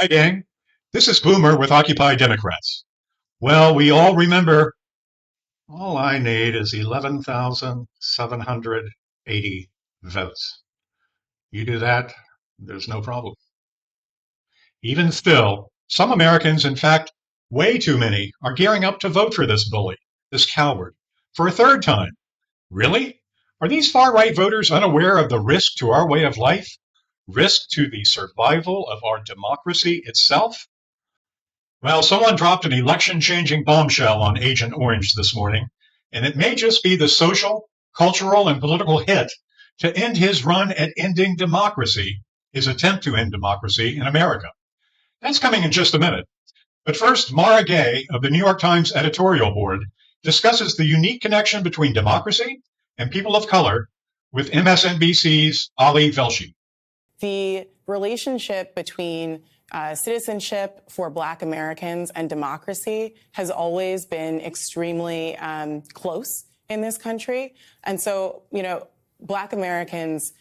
Hi, gang. This is Boomer with Occupy Democrats. Well, we all remember all I need is 11,780 votes. You do that, there's no problem. Even still, some Americans, in fact, way too many, are gearing up to vote for this bully, this coward, for a third time. Really? Are these far-right voters unaware of the risk to our way of life? Risk to the survival of our democracy itself? Well, someone dropped an election-changing bombshell on Agent Orange this morning, and it may just be the social, cultural, and political hit to end his run at ending democracy, his attempt to end democracy in America. That's coming in just a minute. But first, Mara Gay of the New York Times editorial board discusses the unique connection between democracy and people of color with MSNBC's Ali Velshi. The relationship between citizenship for Black Americans and democracy has always been extremely close in this country. And so, Black Americans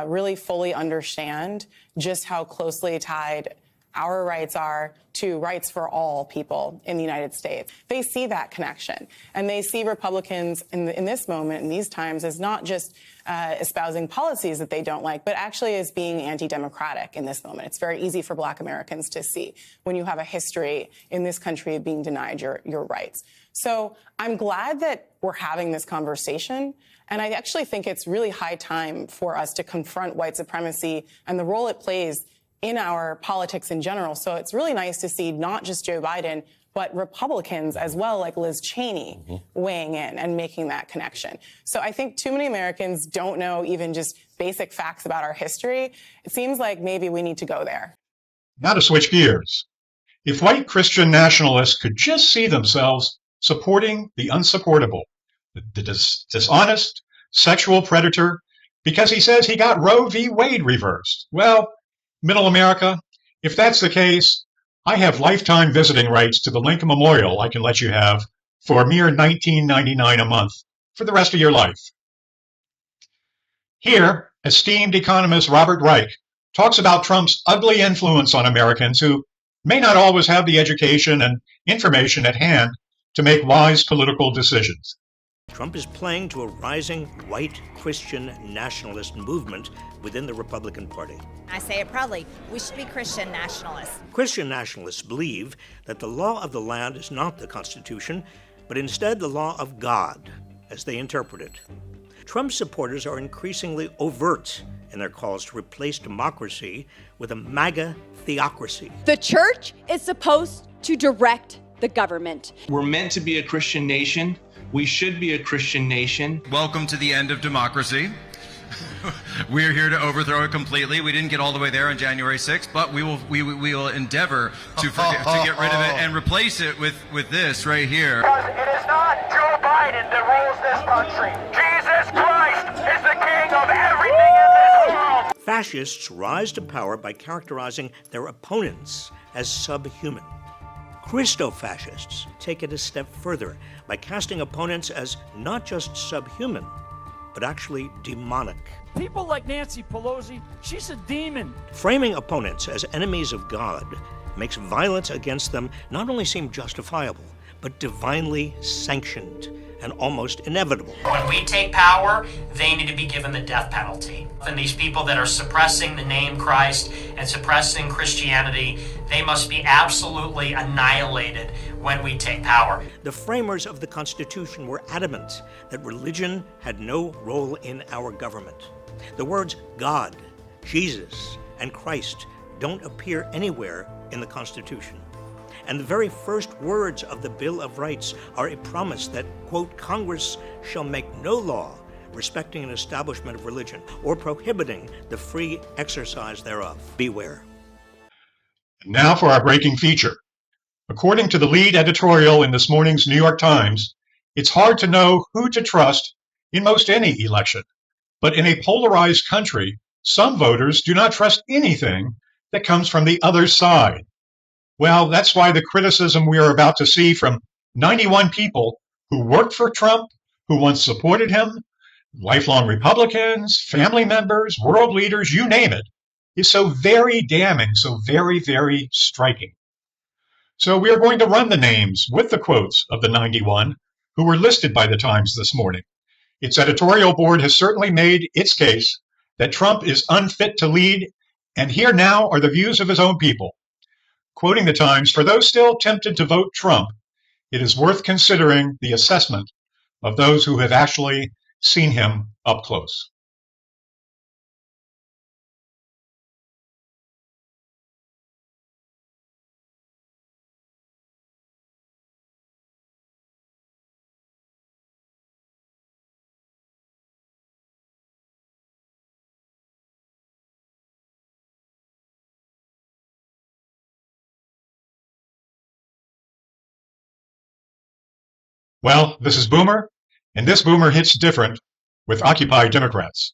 really fully understand just how closely tied our rights are to rights for all people in the United States. They see that connection, and they see Republicans in this moment, in these times, as not just espousing policies that they don't like, but actually as being anti-democratic in this moment. It's very easy for Black Americans to see when you have a history in this country of being denied your rights. So I'm glad that we're having this conversation, and I actually think it's really high time for us to confront white supremacy and the role it plays in our politics in general. So it's really nice to see not just Joe Biden, but Republicans as well, like Liz Cheney, weighing in and making that connection. So I think too many Americans don't know even just basic facts about our history. It seems like maybe we need to go there. Now to switch gears. If white Christian nationalists could just see themselves supporting the unsupportable, the dishonest sexual predator, because he says he got Roe v. Wade reversed. Well, Middle America, if that's the case, I have lifetime visiting rights to the Lincoln Memorial I can let you have for a mere $19.99 a month for the rest of your life. Here, esteemed economist Robert Reich talks about Trump's ugly influence on Americans who may not always have the education and information at hand to make wise political decisions. Trump is playing to a rising white Christian nationalist movement within the Republican Party. I say it proudly, we should be Christian nationalists. Christian nationalists believe that the law of the land is not the Constitution, but instead the law of God, as they interpret it. Trump's supporters are increasingly overt in their calls to replace democracy with a MAGA theocracy. The church is supposed to direct the government. We're meant to be a Christian nation. We should be a Christian nation. Welcome to the end of democracy. We're here to overthrow it completely. We didn't get all the way there on January 6th, but we will endeavor to get rid of it and replace it with this right here. Because it is not Joe Biden that rules this country. Jesus Christ is the king of everything in this world. Fascists rise to power by characterizing their opponents as subhuman. Christo-fascists take it a step further by casting opponents as not just subhuman, but actually demonic. People like Nancy Pelosi, she's a demon. Framing opponents as enemies of God makes violence against them not only seem justifiable, but divinely sanctioned and almost inevitable. When we take power, they need to be given the death penalty. And these people that are suppressing the name Christ and suppressing Christianity, they must be absolutely annihilated when we take power. The framers of the Constitution were adamant that religion had no role in our government. The words God, Jesus, and Christ don't appear anywhere in the Constitution. And the very first words of the Bill of Rights are a promise that, quote, Congress shall make no law respecting an establishment of religion or prohibiting the free exercise thereof. Beware. Now for our breaking feature. According to the lead editorial in this morning's New York Times, it's hard to know who to trust in most any election. But in a polarized country, some voters do not trust anything that comes from the other side. Well, that's why the criticism we are about to see from 91 people who worked for Trump, who once supported him, lifelong Republicans, family members, world leaders, you name it, is so very damning, so very, very striking. So we are going to run the names with the quotes of the 91 who were listed by the Times this morning. Its editorial board has certainly made its case that Trump is unfit to lead, and here now are the views of his own people. Quoting the Times, for those still tempted to vote Trump, it is worth considering the assessment of those who have actually seen him up close. Well, this is Boomer, and this Boomer hits different with Occupy Democrats.